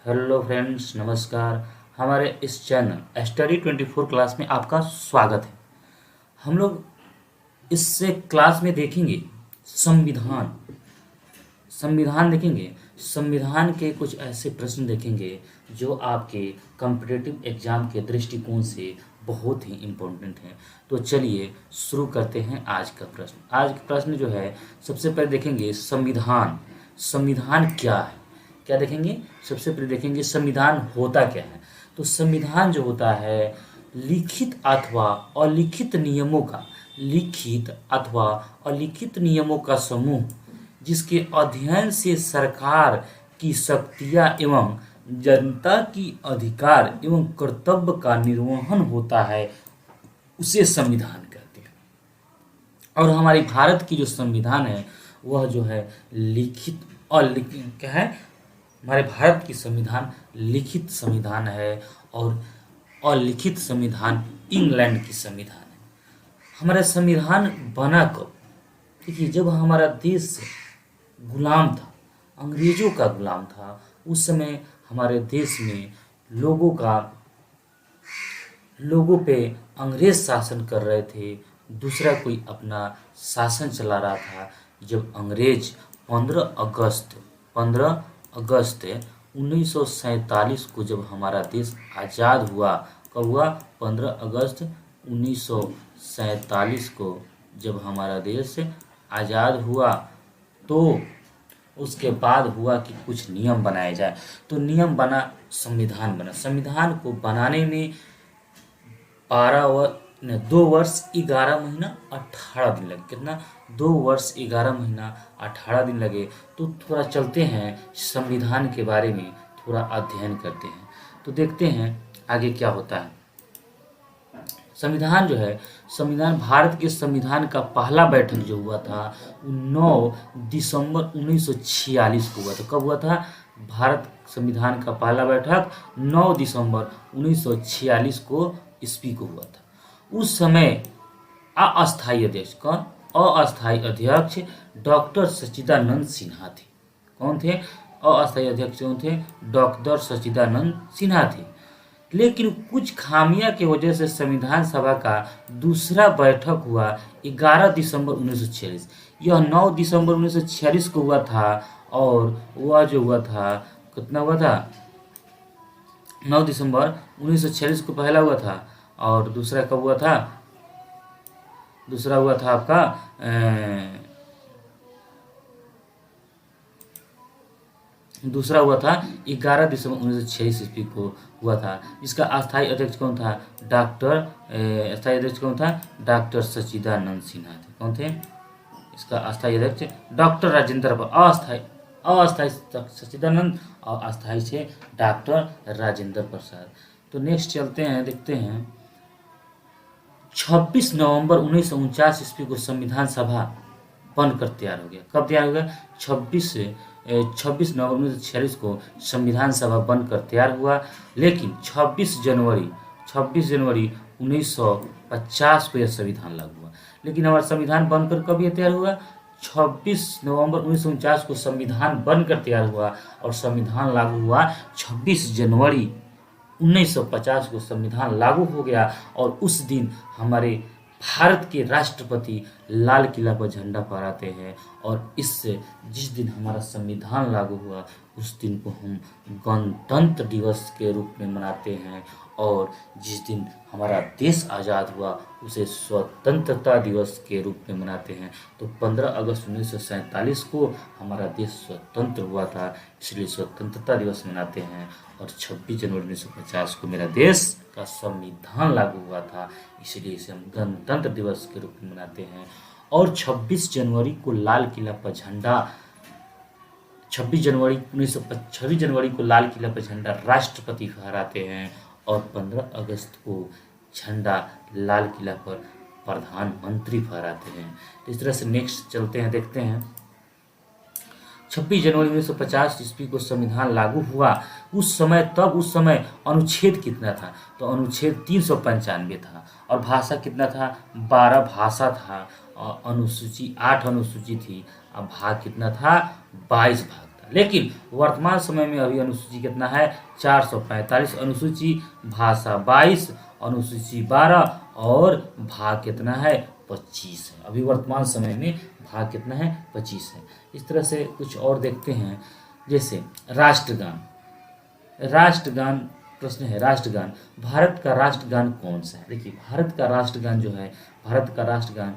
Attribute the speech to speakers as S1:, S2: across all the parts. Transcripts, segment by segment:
S1: Hello friends, नमस्कार। हमारे इस चैनल स्टडी 24 क्लास में आपका स्वागत है। हम लोग इससे क्लास में देखेंगे संविधान। संविधान देखेंगे। संविधान के कुछ ऐसे प्रश्न देखेंगे जो आपके कॉम्पिटिटिव एग्जाम के दृष्टिकोण से बहुत ही इम्पोर्टेंट है। तो चलिए शुरू करते हैं आज का प्रश्न। आज का प्रश्न जो है, सबसे पहले देखेंगे संविधान। संविधान क्या है, क्या देखेंगे? सबसे पहले देखेंगे संविधान होता क्या है। तो संविधान जो होता है, लिखित अथवा अलिखित नियमों का लिखित अथवा अलिखित नियमों का समूह, जिसके अध्ययन से सरकार की शक्तियां एवं जनता की अधिकार एवं कर्तव्य का निर्वहन होता है, उसे संविधान कहते हैं। और हमारे भारत की जो संविधान है वह जो है लिखित और लिखित क्या है, हमारे भारत की संविधान लिखित संविधान है और अलिखित संविधान इंग्लैंड की संविधान है। हमारा संविधान बना कब? देखिए, जब हमारा देश गुलाम था, अंग्रेजों का गुलाम था, उस समय हमारे देश में लोगों पे अंग्रेज शासन कर रहे थे, दूसरा कोई अपना शासन चला रहा था। जब अंग्रेज 15 अगस्त 1947 को जब हमारा देश आज़ाद हुआ, कब हुआ? 15 अगस्त 1947 को जब हमारा देश आज़ाद हुआ, तो उसके बाद हुआ कि कुछ नियम बनाए जाए। तो नियम बना, संविधान बना। संविधान को बनाने में 2 वर्ष 11 महीना 18 दिन लगे। कितना? 2 वर्ष 11 महीना 18 दिन लगे। तो थोड़ा चलते हैं संविधान के बारे में, थोड़ा अध्ययन करते हैं, तो देखते हैं आगे क्या होता है। संविधान जो है, संविधान भारत के संविधान का पहला बैठक जो हुआ था 9 दिसंबर 1946 को हुआ था। कब हुआ था? भारत संविधान का पहला बैठक 9 दिसंबर 1946 को ईस्वी को हुआ था। उस समय अस्थायी अध्यक्ष कौन? अस्थायी अध्यक्ष डॉक्टर सच्चिदानंद सिन्हा थे। कौन थे? अस्थायी अध्यक्ष कौन थे? डॉक्टर सच्चिदानंद सिन्हा थे। लेकिन कुछ खामियां की वजह से संविधान सभा का दूसरा बैठक हुआ 11 दिसंबर 1946। यह 9 दिसंबर 1946 को हुआ था, और वह जो हुआ था, कितना हुआ था? 9 दिसंबर 1946 को पहला हुआ था, और दूसरा कब हुआ था? दूसरा हुआ था आपका दूसरा हुआ था 11 दिसंबर 1946 ईस्वी को हुआ था। इसका अस्थायी अध्यक्ष कौन था? अस्थायी अध्यक्ष कौन था? डॉक्टर सच्चिदानंद सिन्हा थे। कौन थे? इसका अस्थायी अध्यक्ष डॉक्टर राजेंद्र प्रसाद। अस्थायी सच्चिदानंद और अस्थायी से डॉक्टर राजेंद्र प्रसाद। तो नेक्स्ट चलते हैं, देखते हैं। 26 नवंबर 1949 ईस्वी को संविधान सभा बनकर तैयार हो गया। कब तैयार हो गया? 26 नवंबर 1946 को संविधान सभा बनकर तैयार हुआ। लेकिन 26 जनवरी 1950 को यह संविधान लागू हुआ। लेकिन हमारा संविधान बनकर कब यह तैयार हुआ? 26 नवंबर 1949 को संविधान बनकर तैयार हुआ, और संविधान लागू हुआ 26 जनवरी 1950 को संविधान लागू हो गया। और उस दिन हमारे भारत के राष्ट्रपति लाल किला पर झंडा फहराते हैं, और इससे जिस दिन हमारा संविधान लागू हुआ उस दिन को हम गणतंत्र दिवस के रूप में मनाते हैं, और जिस दिन हमारा देश आज़ाद हुआ उसे स्वतंत्रता दिवस के रूप में मनाते हैं। तो 15 अगस्त 1947 को हमारा देश स्वतंत्र हुआ था, इसलिए स्वतंत्रता दिवस मनाते हैं। और 26 जनवरी 1950 को मेरा देश का संविधान लागू हुआ था, इसलिए इसे हम गणतंत्र दिवस के रूप में मनाते हैं। और 26 जनवरी को लाल किला पर झंडा 26 जनवरी को लाल किला पर झंडा राष्ट्रपति फहराते हैं, और 15 अगस्त को झंडा लाल किला पर प्रधानमंत्री फहराते हैं। तो इस तरह से नेक्स्ट चलते हैं, देखते हैं। 26 जनवरी 1950 ईस्वी को संविधान लागू हुआ। उस समय अनुच्छेद कितना था? तो अनुच्छेद 395 था, और भाषा कितना था? 12 भाषा था, और अनुसूची 8 अनुसूची थी, और भाग कितना था? 22 भाग था। लेकिन वर्तमान समय में अभी अनुसूची कितना है 445, अनुसूची भाषा 22, अनुसूची 12 और भाग कितना है 25 है। अभी वर्तमान समय में भाग कितना है 25 है। इस तरह से कुछ और देखते हैं, जैसे राष्ट्रगान। राष्ट्रगान प्रश्न है, राष्ट्रगान, भारत का राष्ट्रगान कौन सा है? देखिए भारत का राष्ट्रगान जो है, भारत का राष्ट्रगान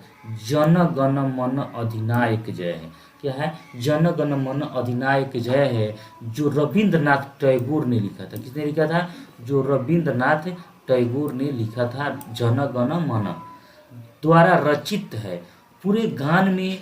S1: जन गण मन अधिनायक जय है। क्या है? जन गण मन अधिनायक जय है, जो रविंद्रनाथ टैगोर ने लिखा था। किसने लिखा था? जो रविंद्रनाथ टैगोर ने लिखा था, जन गण मन द्वारा रचित है। पूरे गान में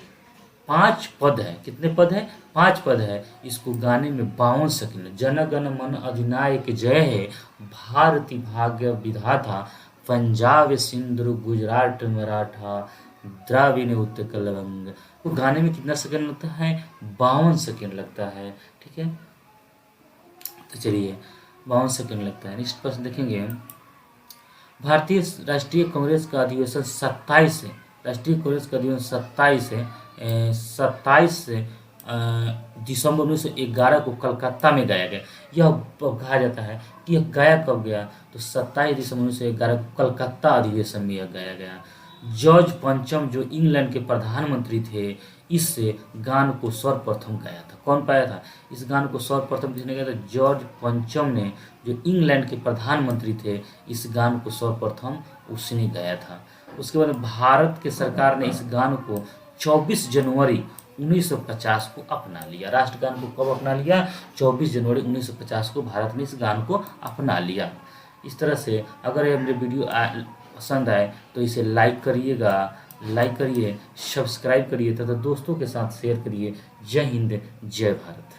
S1: 5 पद है। कितने पद है? 5 पद है। इसको गाने में 52 सेकंड। जन गण मन अधिनायक जय है, भारती भाग्य विधाता, पंजाब सिंधु गुजरात मराठा, द्राविड़ उत्कल वंग। तो गाने में कितना सेकंड लगता है? 52 सेकंड लगता है। ठीक है, तो चलिए 52 सेकंड लगता है। नेक्स्ट प्रश्न देखेंगे, भारतीय राष्ट्रीय कांग्रेस का अधिवेशन 27 है। राष्ट्रीय कांग्रेस का अधिवेशन 27 दिसंबर 1911 को कलकत्ता में गाया गया। यह कहा जाता है कि यह गाया कब गया? तो 27 दिसंबर 1911 को कलकत्ता अधिवेशन में यह गाया गया। जॉर्ज पंचम जो इंग्लैंड के प्रधानमंत्री थे, इस गान को सर्वप्रथम गाया था। कौन पाया था? इस गान को सर्वप्रथम किसने गाया था? जॉर्ज पंचम ने, जो इंग्लैंड के प्रधानमंत्री थे, इस गान को सर्वप्रथम उसने गाया था। उसके बाद भारत के सरकार ने इस गान को 24 जनवरी 1950 को अपना लिया। राष्ट्रगान को कब अपना लिया? 24 जनवरी 1950 को भारत ने इस गान को अपना लिया। इस तरह से अगर ये मेरे वीडियो पसंद आए तो इसे लाइक करिएगा, सब्सक्राइब करिए तथा दोस्तों के साथ शेयर करिए। जय हिंद, जय भारत।